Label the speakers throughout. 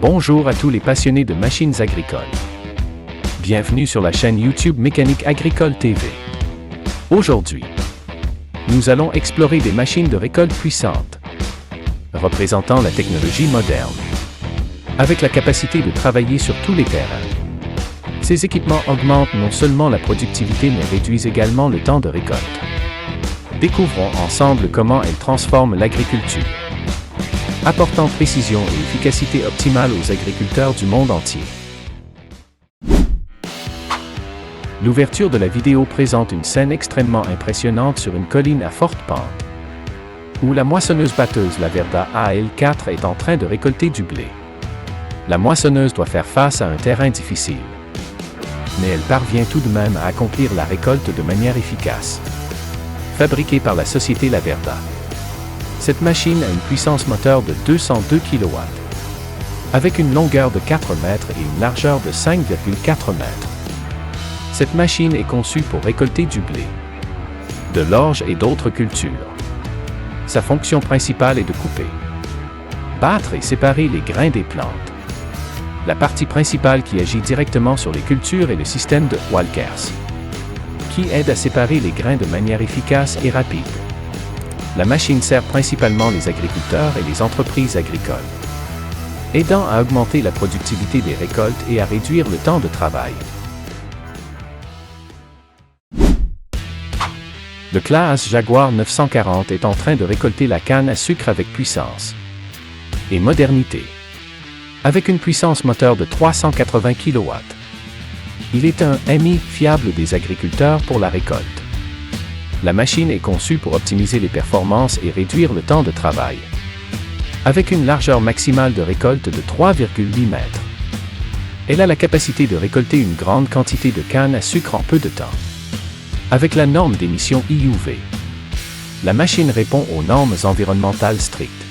Speaker 1: Bonjour à tous les passionnés de machines agricoles. Bienvenue sur la chaîne YouTube Mécanique Agricole TV. Aujourd'hui, nous allons explorer des machines de récolte puissantes, représentant la technologie moderne, avec la capacité de travailler sur tous les terrains. Ces équipements augmentent non seulement la productivité mais réduisent également le temps de récolte. Découvrons ensemble comment elles transforment l'agriculture, apportant précision et efficacité optimale aux agriculteurs du monde entier. L'ouverture de la vidéo présente une scène extrêmement impressionnante sur une colline à forte pente, où la moissonneuse-batteuse Laverda AL4 est en train de récolter du blé. La moissonneuse doit faire face à un terrain difficile, mais elle parvient tout de même à accomplir la récolte de manière efficace. Fabriquée par la société Laverda, cette machine a une puissance moteur de 202 kW, avec une longueur de 4 mètres et une largeur de 5,4 mètres. Cette machine est conçue pour récolter du blé, de l'orge et d'autres cultures. Sa fonction principale est de couper, battre et séparer les grains des plantes. La partie principale qui agit directement sur les cultures est le système de Walkers, qui aide à séparer les grains de manière efficace et rapide. La machine sert principalement les agriculteurs et les entreprises agricoles, aidant à augmenter la productivité des récoltes et à réduire le temps de travail. Le Claas Jaguar 940 est en train de récolter la canne à sucre avec puissance et modernité, avec une puissance moteur de 380 kW. Il est un ami fiable des agriculteurs pour la récolte. La machine est conçue pour optimiser les performances et réduire le temps de travail, avec une largeur maximale de récolte de 3,8 mètres. Elle a la capacité de récolter une grande quantité de canne à sucre en peu de temps, avec la norme d'émission IUV. La machine répond aux normes environnementales strictes.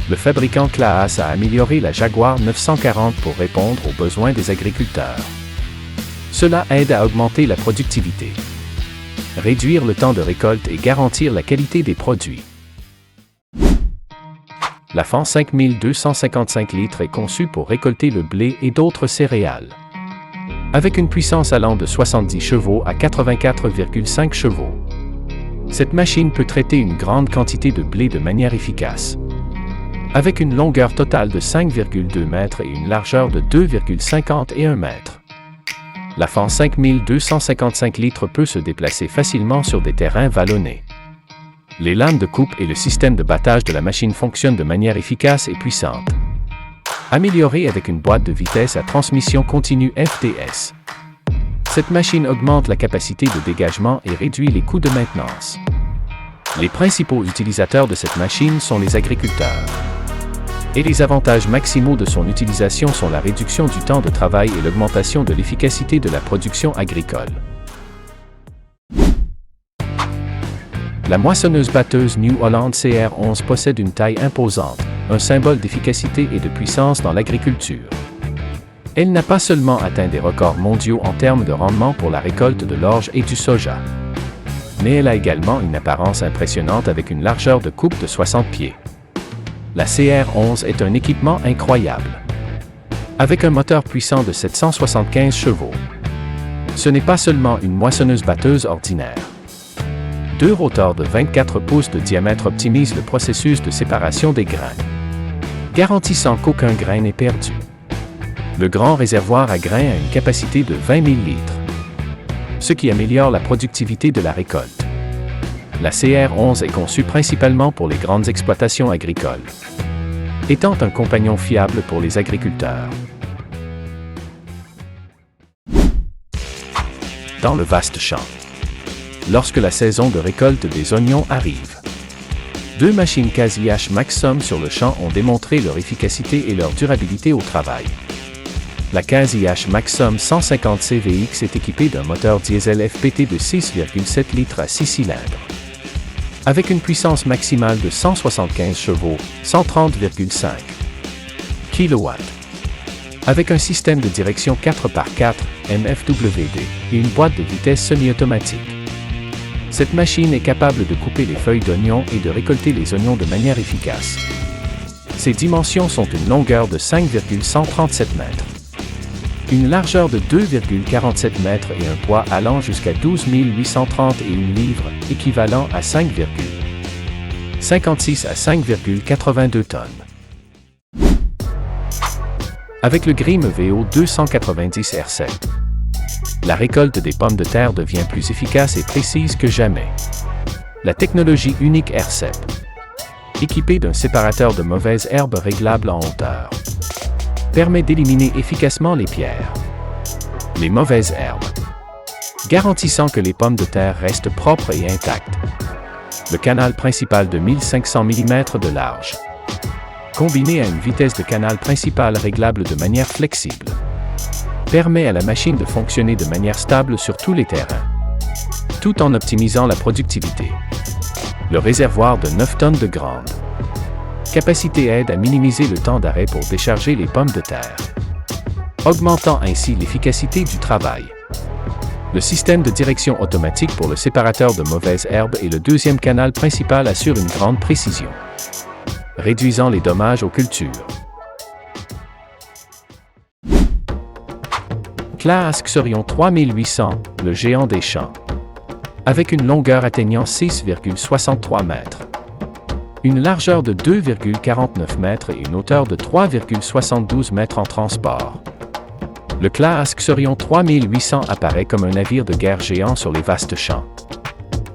Speaker 1: Le fabricant Claas a amélioré la Jaguar 940 pour répondre aux besoins des agriculteurs. Cela aide à augmenter la productivité, réduire le temps de récolte et garantir la qualité des produits. La Fenn 5255 litres est conçue pour récolter le blé et d'autres céréales, avec une puissance allant de 70 chevaux à 84,5 chevaux. Cette machine peut traiter une grande quantité de blé de manière efficace, avec une longueur totale de 5,2 mètres et une largeur de 2,51 mètres. La Fenn 5255 litres peut se déplacer facilement sur des terrains vallonnés. Les lames de coupe et le système de battage de la machine fonctionnent de manière efficace et puissante, améliorée avec une boîte de vitesse à transmission continue FTS. Cette machine augmente la capacité de dégagement et réduit les coûts de maintenance. Les principaux utilisateurs de cette machine sont les agriculteurs, et les avantages maximaux de son utilisation sont la réduction du temps de travail et l'augmentation de l'efficacité de la production agricole. La moissonneuse-batteuse New Holland CR11 possède une taille imposante, un symbole d'efficacité et de puissance dans l'agriculture. Elle n'a pas seulement atteint des records mondiaux en termes de rendement pour la récolte de l'orge et du soja, mais elle a également une apparence impressionnante avec une largeur de coupe de 60 pieds. La CR11 est un équipement incroyable, avec un moteur puissant de 775 chevaux. Ce n'est pas seulement une moissonneuse-batteuse ordinaire. Deux rotors de 24 pouces de diamètre optimisent le processus de séparation des grains, garantissant qu'aucun grain n'est perdu. Le grand réservoir à grains a une capacité de 20 000 litres, ce qui améliore la productivité de la récolte. La CR11 est conçue principalement pour les grandes exploitations agricoles, étant un compagnon fiable pour les agriculteurs. Dans le vaste champ, lorsque la saison de récolte des oignons arrive, deux machines Casillache Maxxum sur le champ ont démontré leur efficacité et leur durabilité au travail. La Casillache Maxxum 150 CVX est équipée d'un moteur diesel FPT de 6,7 litres à 6 cylindres, avec une puissance maximale de 175 chevaux, 130,5 kW, avec un système de direction 4x4 MFWD et une boîte de vitesse semi-automatique. Cette machine est capable de couper les feuilles d'oignons et de récolter les oignons de manière efficace. Ses dimensions sont une longueur de 5,137 mètres, une largeur de 2,47 mètres et un poids allant jusqu'à 12 831 livres, équivalent à 5,56 à 5,82 tonnes. Avec le Grimm VO 290 R7, la récolte des pommes de terre devient plus efficace et précise que jamais. La technologie unique R7, équipée d'un séparateur de mauvaises herbes réglable en hauteur, permet d'éliminer efficacement les pierres, les mauvaises herbes, garantissant que les pommes de terre restent propres et intactes. Le canal principal de 1500 mm de large, combiné à une vitesse de canal principal réglable de manière flexible, permet à la machine de fonctionner de manière stable sur tous les terrains, tout en optimisant la productivité. Le réservoir de 9 tonnes de grande capacité aide à minimiser le temps d'arrêt pour décharger les pommes de terre, augmentant ainsi l'efficacité du travail. Le système de direction automatique pour le séparateur de mauvaises herbes et le deuxième canal principal assure une grande précision, réduisant les dommages aux cultures. Claas Xorion 3800, le géant des champs, avec une longueur atteignant 6,63 mètres, une largeur de 2,49 mètres et une hauteur de 3,72 mètres en transport. Le Claas Xorion 3800 apparaît comme un navire de guerre géant sur les vastes champs.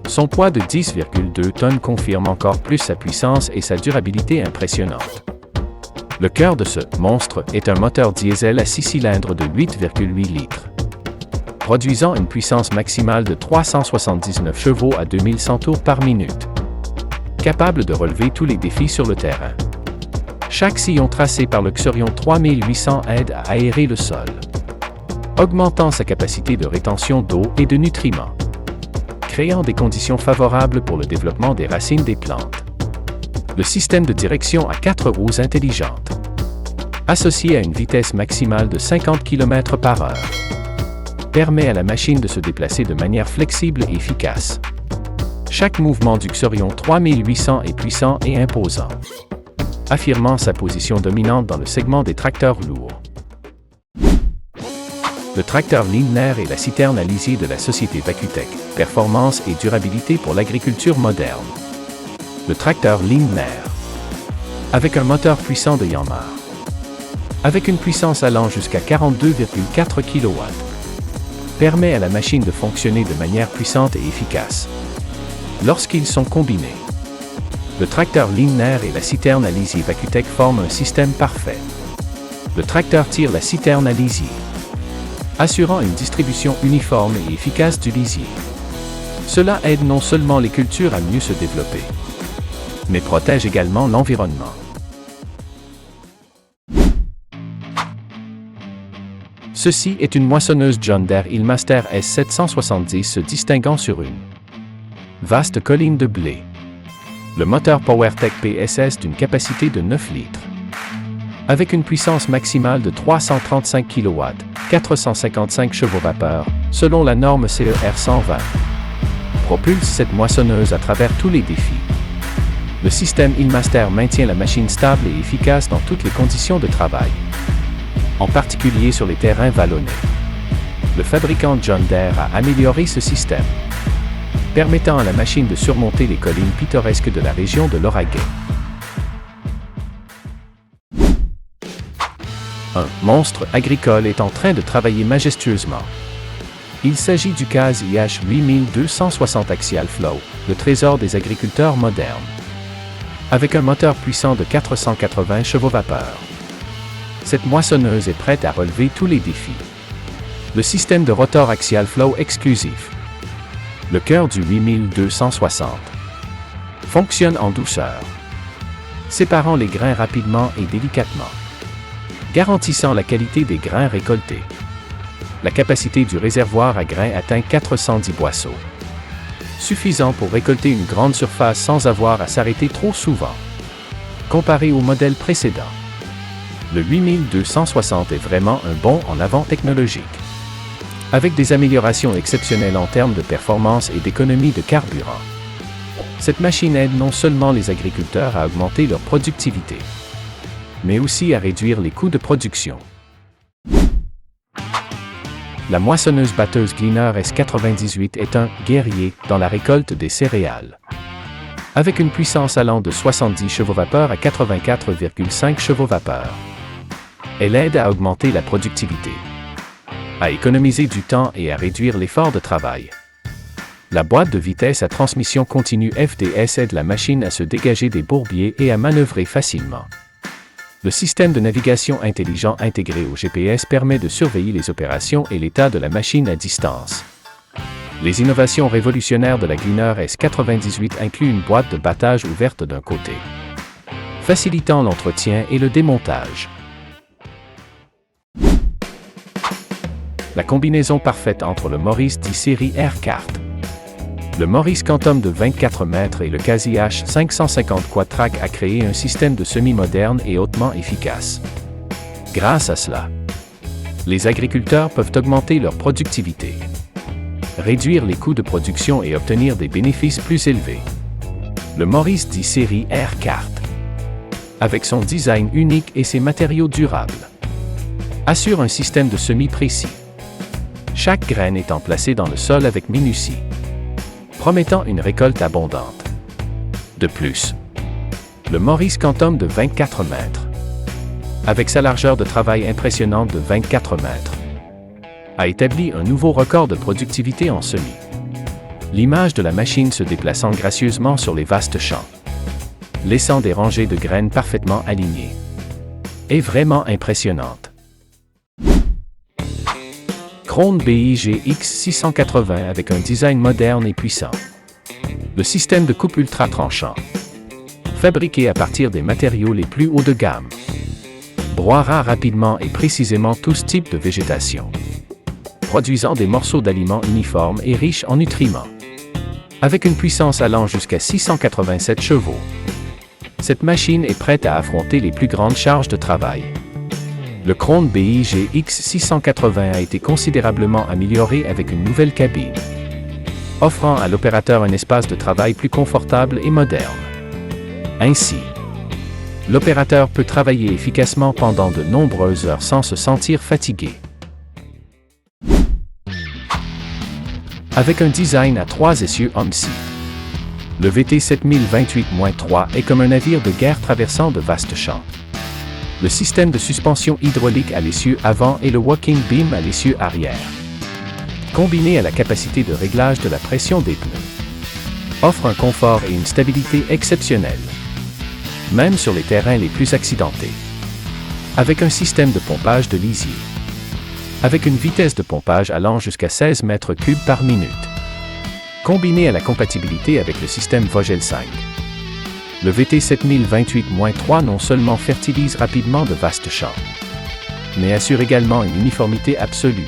Speaker 1: Son poids de 10,2 tonnes confirme encore plus sa puissance et sa durabilité impressionnante. Le cœur de ce monstre est un moteur diesel à 6 cylindres de 8,8 litres, produisant une puissance maximale de 379 chevaux à 2100 tours par minute, capable de relever tous les défis sur le terrain. Chaque sillon tracé par le Xorion 3800 aide à aérer le sol, augmentant sa capacité de rétention d'eau et de nutriments, créant des conditions favorables pour le développement des racines des plantes. Le système de direction à 4 roues intelligentes, associé à une vitesse maximale de 50 km/h, permet à la machine de se déplacer de manière flexible et efficace. Chaque mouvement du Xorion 3800 est puissant et imposant, affirmant sa position dominante dans le segment des tracteurs lourds. Le tracteur Lindner est la citerne à lisier de la société Vacutech, performance et durabilité pour l'agriculture moderne. Le tracteur Lindner, avec un moteur puissant de Yanmar, avec une puissance allant jusqu'à 42,4 kW, permet à la machine de fonctionner de manière puissante et efficace. Lorsqu'ils sont combinés, le tracteur Lindner et la citerne à lisier Vacutech forment un système parfait. Le tracteur tire la citerne à lisier, assurant une distribution uniforme et efficace du lisier. Cela aide non seulement les cultures à mieux se développer, mais protège également l'environnement. Ceci est une moissonneuse John Deere Illmaster S770 se distinguant sur une vaste colline de blé. Le moteur PowerTech PSS d'une capacité de 9 litres, avec une puissance maximale de 335 kW, 455 chevaux vapeur, selon la norme CER 120, propulse cette moissonneuse à travers tous les défis. Le système Illmaster maintient la machine stable et efficace dans toutes les conditions de travail, en particulier sur les terrains vallonnés. Le fabricant John Deere a amélioré ce système, permettant à la machine de surmonter les collines pittoresques de la région de l'Oregon. Un monstre agricole est en train de travailler majestueusement. Il s'agit du CAZ IH 8260 Axial Flow, le trésor des agriculteurs modernes, avec un moteur puissant de 480 chevaux vapeur. Cette moissonneuse est prête à relever tous les défis. Le système de rotor Axial Flow exclusif, le cœur du 8260, fonctionne en douceur, séparant les grains rapidement et délicatement, garantissant la qualité des grains récoltés. La capacité du réservoir à grains atteint 410 boisseaux, suffisant pour récolter une grande surface sans avoir à s'arrêter trop souvent. Comparé au modèle précédent, le 8260 est vraiment un bond en avant technologique, avec des améliorations exceptionnelles en termes de performance et d'économie de carburant. Cette machine aide non seulement les agriculteurs à augmenter leur productivité, mais aussi à réduire les coûts de production. La moissonneuse-batteuse Gleaner S98 est un « guerrier » dans la récolte des céréales. Avec une puissance allant de 70 chevaux-vapeur à 84,5 chevaux-vapeur. Elle aide à augmenter la productivité, à économiser du temps et à réduire l'effort de travail. La boîte de vitesse à transmission continue FDS aide la machine à se dégager des bourbiers et à manœuvrer facilement. Le système de navigation intelligent intégré au GPS permet de surveiller les opérations et l'état de la machine à distance. Les innovations révolutionnaires de la Gleaner S98 incluent une boîte de battage ouverte d'un côté, facilitant l'entretien et le démontage. La combinaison parfaite entre le Morris D-Series Aircart, le Morris Quantum de 24 mètres et le Casi H550 Quad-Track a créé un système de semis moderne et hautement efficace. Grâce à cela, les agriculteurs peuvent augmenter leur productivité, réduire les coûts de production et obtenir des bénéfices plus élevés. Le Morris D-Series Aircart, avec son design unique et ses matériaux durables, assure un système de semis précis, chaque graine étant placée dans le sol avec minutie, promettant une récolte abondante. De plus, le Morris Quantum de 24 mètres, avec sa largeur de travail impressionnante de 24 mètres, a établi un nouveau record de productivité en semis. L'image de la machine se déplaçant gracieusement sur les vastes champs, laissant des rangées de graines parfaitement alignées, est vraiment impressionnante. Krone BIG X680 avec un design moderne et puissant. Le système de coupe ultra tranchant, fabriqué à partir des matériaux les plus hauts de gamme, broiera rapidement et précisément tous types de végétation, produisant des morceaux d'aliments uniformes et riches en nutriments. Avec une puissance allant jusqu'à 687 chevaux, cette machine est prête à affronter les plus grandes charges de travail. Le Krone BIG X680 a été considérablement amélioré avec une nouvelle cabine, offrant à l'opérateur un espace de travail plus confortable et moderne. Ainsi, l'opérateur peut travailler efficacement pendant de nombreuses heures sans se sentir fatigué. Avec un design à 3 essieux Homsi, le VT 7028-3 est comme un navire de guerre traversant de vastes champs. Le système de suspension hydraulique à l'essieu avant et le walking beam à l'essieu arrière, combiné à la capacité de réglage de la pression des pneus, offre un confort et une stabilité exceptionnels, même sur les terrains les plus accidentés. Avec un système de pompage de lisier, avec une vitesse de pompage allant jusqu'à 16 mètres cubes par minute, combiné à la compatibilité avec le système Vogel 5. Le VT 7028-3 non seulement fertilise rapidement de vastes champs, mais assure également une uniformité absolue.